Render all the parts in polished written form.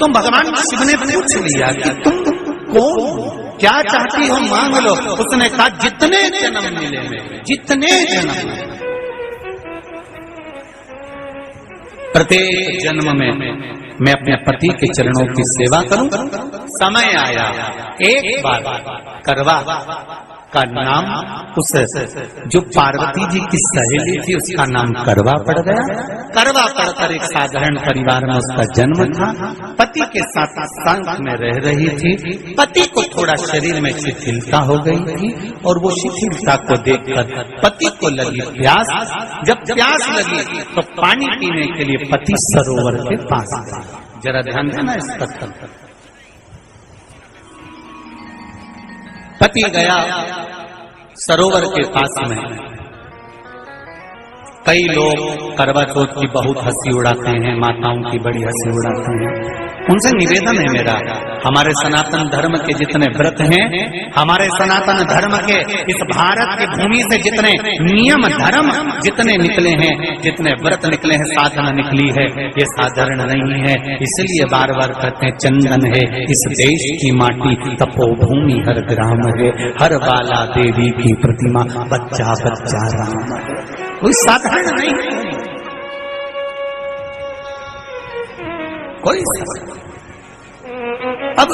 तो भगवान शिव ने पूछ लिया कि तुम कौन, क्या चाहती हो मांग लो। उसने कहा जितने जन्म मिले मेरे, जितने जन्म, प्रत्येक जन्म में मैं अपने पति के चरणों की सेवा करूं। समय आया, एक बार करवा का नाम, उस जो पार्वती जी की सहेली थी उसका नाम करवा पड़ गया। करवा पड़कर एक साधारण परिवार में उसका जन्म था। पति के साथ संग में रह रही थी। पति को थोड़ा शरीर में शिथिलता हो गई थी और वो शिथिलता को देखकर पति को लगी प्यास। जब प्यास लगी तो पानी पीने के लिए पति सरोवर के पास गया। जरा ध्यान देना इस पर। पति गया सरोवर के पास में। कई लोग करवा चौथ की बहुत हंसी उड़ाते हैं, माताओं की बड़ी हंसी उड़ाते हैं। उनसे निवेदन है मेरा, हमारे सनातन धर्म के जितने व्रत हैं, हमारे सनातन धर्म के इस भारत की भूमि से जितने नियम धर्म जितने निकले हैं, जितने व्रत निकले हैं, साधना निकली है, ये साधारण नहीं है। इसलिए बार बार कहते हैं चंदन है इस देश की माटी, तपोभूमि हर ग्राम है, हर बाला देवी की प्रतिमा, बच्चा बच्चा राम है। कोई साधारण नहीं है, कोई। अब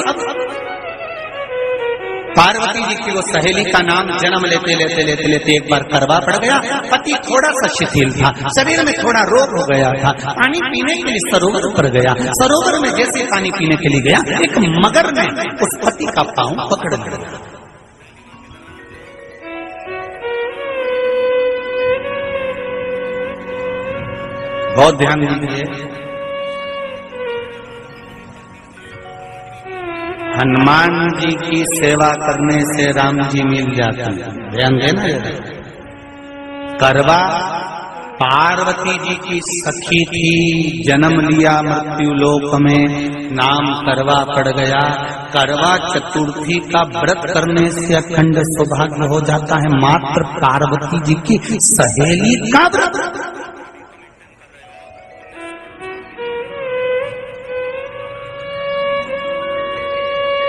पार्वती जी की वो सहेली का नाम जन्म लेते लेते लेते लेते एक बार करवा पड़ गया। पति थोड़ा सा शिथिल था, शरीर में थोड़ा रोग हो गया था। पानी पीने के लिए सरोवर पर गया। सरोवर में जैसे पानी पीने के लिए गया, एक मगर ने उस पति का पांव पकड़ लिया। बहुत ध्यान दीजिए, हनुमान जी की सेवा करने से राम जी मिल जाते हैं। ध्यान देना। करवा पार्वती जी की सखी थी, जन्म लिया मृत्यु लोक में, नाम करवा पड़ गया। करवा चतुर्थी का व्रत करने से अखंड सौभाग्य हो जाता है। मात्र पार्वती जी की सहेली का व्रत।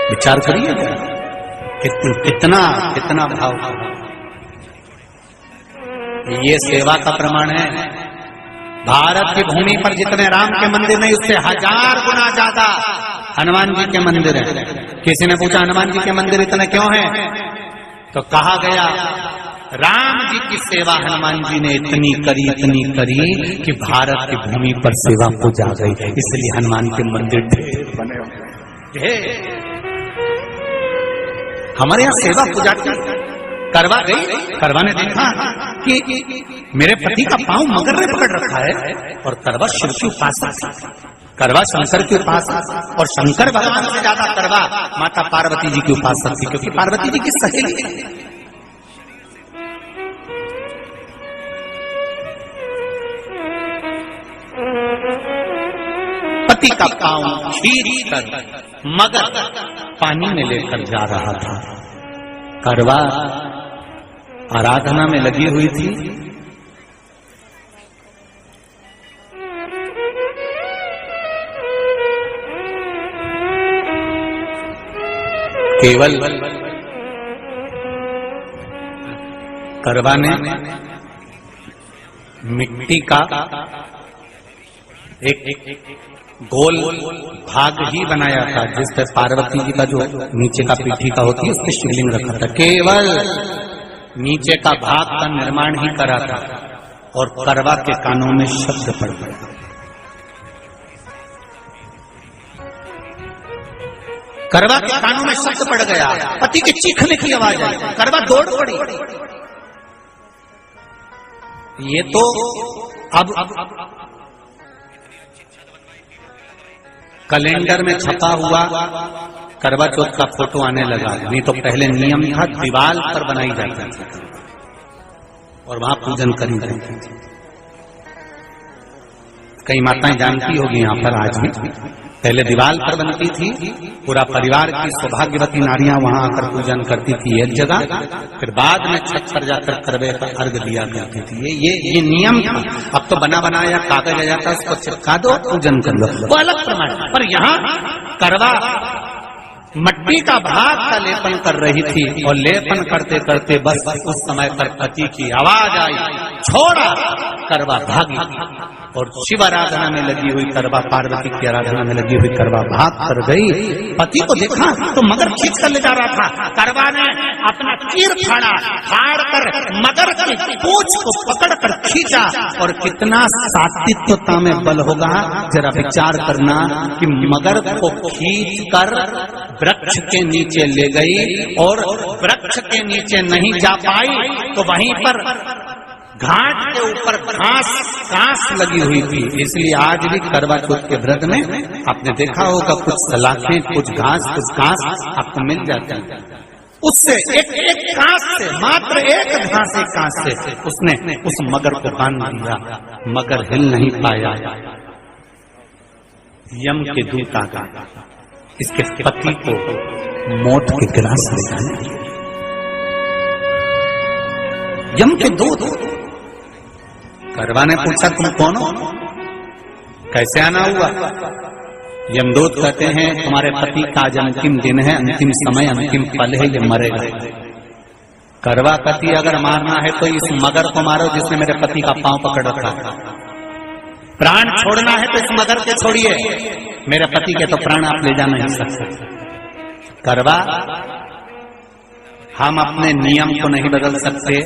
विचार करिए कितना कितना भाव। ये सेवा का प्रमाण है। भारत की भूमि पर जितने राम के मंदिर नहीं, उससे 1000 गुना ज्यादा हनुमान जी के मंदिर हैं। किसी ने पूछा हनुमान जी के मंदिर इतने क्यों हैं, तो कहा गया राम जी की सेवा हनुमान जी ने इतनी करी कि भारत की भूमि पर सेवा पूजा गई। इसलिए हनुमान के मंदिर ढेर बने ढेर। हमारे यहाँ सेवा पूजा करवा गई। करवा ने देखा कि मेरे पति का पांव मगर ने पकड़ रखा है और करवा शिव के उपासक, करवा शंकर के उपासक, और शंकर भगवान से ज्यादा करवा माता पार्वती जी की उपासक थी, क्योंकि पार्वती जी की सहेली थी। पति का पांव खींच कर मगर पानी में लेकर जा रहा था। करवा आराधना में लगी हुई थी। केवल करवा ने मिट्टी का एक गोल भाग ही बनाया था, जिस पर पार्वती जी का जो नीचे का पीठी का होती है उस पर शिवलिंग रखा था। केवल नीचे का भाग का निर्माण ही करा था और करवा के कानों में शब्द पड़ गया। करवा के कानों में शब्द पड़ गया, पति के चीखने की आवाज आई। करवा दौड़ पड़ी। ये तो अब कैलेंडर में छपा हुआ करवा चौथ का फोटो आने लगा। नहीं तो पहले नियम था, दीवार पर बनाई जाती थी और वहां पूजन करी जाती थी। कई माताएं जानती होगी यहाँ पर आज भी पहले दीवार पर बनती थी, पूरा परिवार की सौभाग्यवती नारियां वहां आकर पूजन करती थी एक जगह, फिर बाद में छत पर जाकर करवे पर अर्घ दिया करती थी। ये नियम था। अब तो बना बनाया कागज आ जाता, उसको चिपका दो, पूजन कर लो, वो अलग प्रमाण। पर यहाँ करवा मट्टी का भाग का लेपन कर रही थी, और लेपन करते करते बस उस समय पर पति की आवाज आई, छोड़ा, करवा भागी। और शिव आराधना में लगी हुई करवा, पार्वती की आराधना में लगी हुई करवा भाग कर गई। पति को देखा तो मगर खींच कर ले जा रहा था। करवा ने अपना तीर फाड़ा, फाड़ कर मगर की पूंछ को पकड़ कर खींचा। और कितना सात्विकता में बल होगा, जरा विचार करना कि मगर को खींच कर वृक्ष के नीचे ले गई, और वृक्ष के नीचे नहीं जा पाई तो वहीं पर घाट के ऊपर घास लगी हुई थी। इसलिए आज भी करवा चौथ के व्रत में आपने देखा होगा कुछ सलाखें, कुछ घास आपको मिल जाती है। उससे एक घास से, मात्र एक घास, एक घास से उसने उस मगर को बांध दिया। मगर हिल नहीं पाया। यम के दूत आ गए, इसके पति को मौत के ग्रास ले जाने। यम के दूत। करवा ने पूछा तुम कौन हो, कैसे आना हुआ? यमदूत कहते हैं तुम्हारे पति का आज अंतिम दिन है, अंतिम समय, अंतिम पल है, ये मरेगा। करवा पति अगर मारना है तो इस मगर को मारो जिसने मेरे पति का पांव पकड़ रखा। प्राण छोड़ना है तो इस मगर के छोड़िए, मेरे पति के तो प्राण आप ले जा नहीं सकते। करवा, हम अपने नियम को नहीं बदल सकते।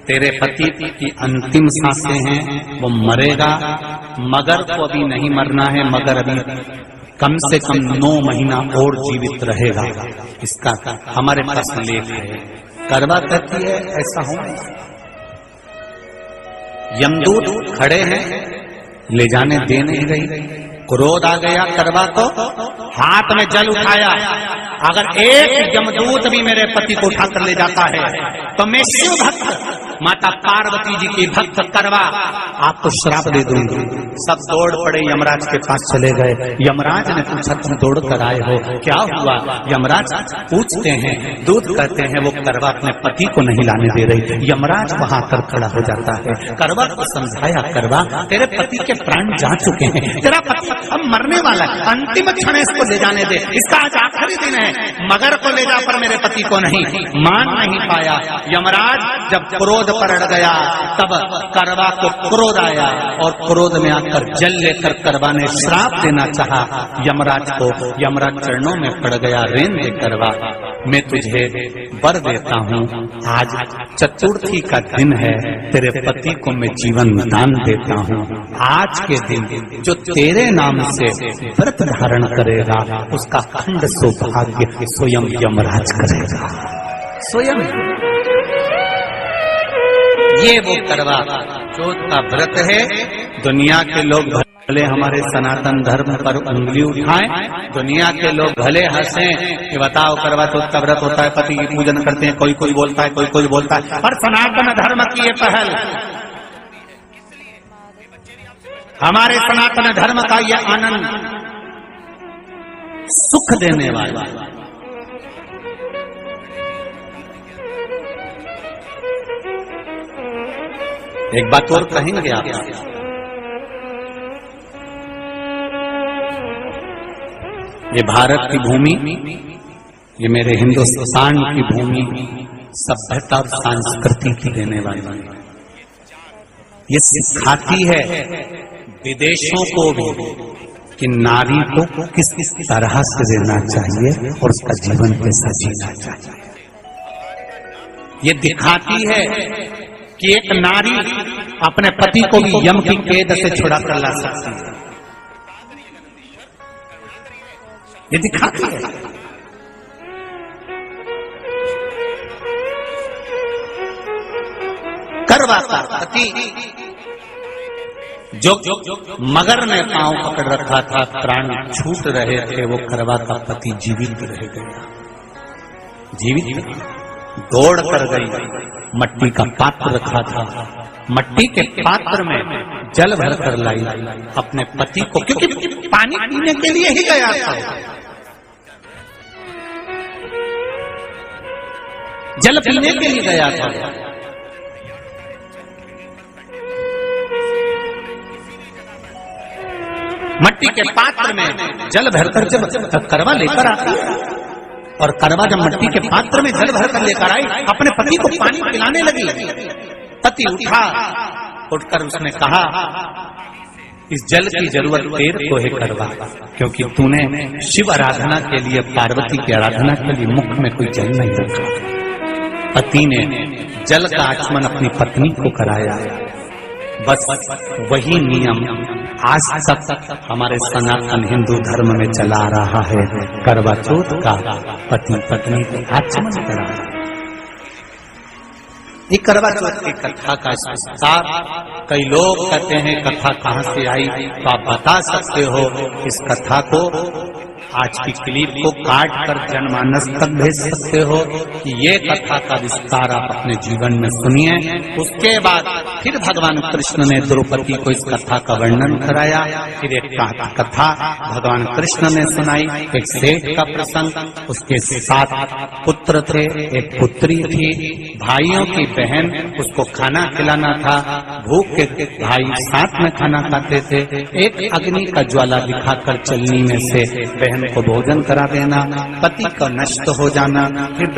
तेरे पति की अंतिम सांसें हैं, वो मरेगा। मगर को अभी नहीं मरना है, मगर अभी कम से कम 9 महीना और जीवित रहेगा। इसका हमारे पास लेख है। करवा कहती है ऐसा हो। यमदूत खड़े हैं, ले जाने दे नहीं रही। क्रोध आ गया करवा को, हाथ में जल उठाया। अगर एक यमदूत भी मेरे पति को उठाकर ले जाता है तो मैं शिव भक्त माता पार्वती जी की भक्त करवा आपको श्राप दे दूंगी। सब दौड़ पड़े, यमराज के पास चले गए। यमराज ने पूछा तुम दौड़ कर आए हो, क्या हुआ? यमराज पूछते हैं, दूत कहते हैं वो करवा अपने पति को नहीं लाने दे रही। यमराज वहां पर खड़ा हो जाता है। करवा को समझाया, करवा तेरे पति के प्राण जा चुके हैं, तेरा पति अब मरने वाला है, अंतिम क्षण इसको ले जाने दे, इसका आज आखिरी दिन है। मगर को ले जा पर मेरे पति को नहीं। मान नहीं पाया। यमराज जब क्रोध पर अड़ गया तब करवा को क्रोध आया, और क्रोध में आकर जल लेकर करवा ने श्राप देना चाहा यमराज को। यमराज चरणों में पड़ गया, रेन दे करवा, मैं तुझे वर देता हूँ, आज चतुर्थी का दिन है, तेरे पति को मैं जीवन दान देता हूँ। आज के दिन जो तेरे नाम से व्रत धारण करेगा उसका खंड सौभाग्य स्वयं यमराज करेगा। स्वयं ये वो करवा चौथ का व्रत है। दुनिया के लोग भले हमारे सनातन धर्म पर उंगली उठाएं, दुनिया के लोग भले हंसें कि बताओ करवा चौथ का व्रत होता है, पति की पूजन करते हैं, कोई कोई बोलता है, कोई कोई बोलता है, पर सनातन धर्म की ये पहल, हमारे सनातन धर्म का ये आनंद सुख देने वाला। एक बात और कहेंगे आप, ये भारत की भूमि, ये मेरे हिंदुस्तान की भूमि सभ्यता और संस्कृति की देने वाली है। ये सिखाती है विदेशों को भी कि नारी को किस किस तरह से रहना चाहिए और उसका जीवन कैसा जीना चाहिए। ये दिखाती है कि एक नारी अपने पति को भी यम की कैद से छुड़ा कर ला सकती है। ये दिखाती है। करवा का पति जो मगर ने पांव पकड़ रखा था, प्राण छूट रहे थे, वो करवा का पति जीवित रह गया। जीवित दौड़ कर गई, मट्टी का पात्र रखा था, मट्टी के पात्र में जल भर कर लाई अपने पति को, क्योंकि पानी पीने के लिए ही गया था, जल पीने के लिए गया था। मट्टी के पात्र में जल भरकर जब करवा लेकर आती है, और करवा जब मट्टी के पात्र में जल भरकर लेकर आई, अपने पति को पानी पिलाने लगी। पति उठा, उठकर उसने कहा, इस जल की जरूरत तेरे को है करवा, क्योंकि तूने शिव आराधना के लिए, पार्वती की आराधना के लिए मुख में कोई जल नहीं रखा। पति ने जल का आचमन अपनी पत्नी को कराया। बस वही नियम आज तक हमारे सनातन हिंदू धर्म में चला आ रहा है। करवा चौथ का पति पत्नी को आचमन कराया। ये करवा चौथ की कथा का विस्तार, कई लोग कहते हैं कथा कहाँ से आई, तो आप बता सकते हो इस कथा को, आज की क्लिप को काट कर जनमानस तक भेज सकते हो कि ये कथा का विस्तार आप अपने जीवन में सुनिए। उसके बाद फिर भगवान कृष्ण ने द्रौपदी को इस कथा का वर्णन कराया। फिर एक कथा भगवान कृष्ण ने सुनाई, एक सेठ का प्रसंग, उसके 7 पुत्र थे, एक पुत्री थी, भाइयों की बहन, उसको खाना खिलाना था, भूख के भाई साथ में खाना खाते थे, एक अग्नि का ज्वाला दिखाकर चलनी में से बहन को भोजन करा देना, पति का नष्ट हो जाना, फिर